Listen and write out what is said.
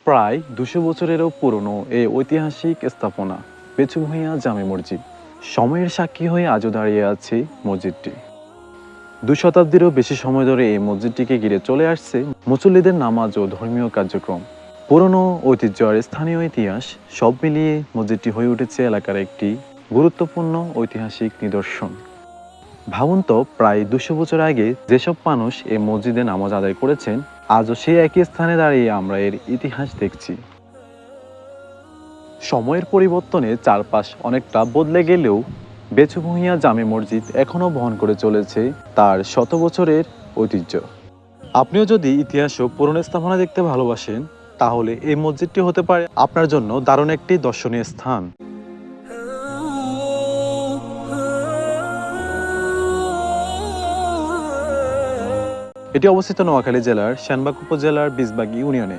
প্রায় ২০০ বছরেরও পুরনো এই ঐতিহাসিক স্থাপনা বেচুভূঁইয়া জামে মসজিদ সময়ের সাক্ষী হয়ে আজও দাঁড়িয়ে আছে মসজিদটি। ২ শতাব্দীরও বেশি সময় ধরে এই মসজিদটিকে ঘিরে চলে আসছে মুসল্লিদের নামাজ ও ধর্মীয় কার্যক্রম। পুরনো ঐতিহ্য আর স্থানীয় ইতিহাস সব মিলিয়ে মসজিদটি হয়ে উঠেছে এলাকার একটি গুরুত্বপূর্ণ ঐতিহাসিক নিদর্শন। ভাবুন তো, প্রায় ২০০ বছর আগে যেসব মানুষ এই মসজিদে নামাজ আদায় করেছেন, আজও সেই একই স্থানে দাঁড়িয়ে আমরা এর ইতিহাস দেখছি। সময়ের পরিবর্তনে চারপাশ অনেকটা বদলে গেলেও বেচুভূঁইয়া জামে মসজিদ এখনও বহন করে চলেছে তার শত বছরের ঐতিহ্য। আপনিও যদি ইতিহাস ও পুরনো স্থাপনা দেখতে ভালোবাসেন, তাহলে এই মসজিদটি হতে পারে আপনার জন্য দারুণ একটি দর্শনীয় স্থান। এটি অবস্থিত নোয়াখালী জেলার সেনবাগ উপজেলার বীজবাগ ইউনিয়নে।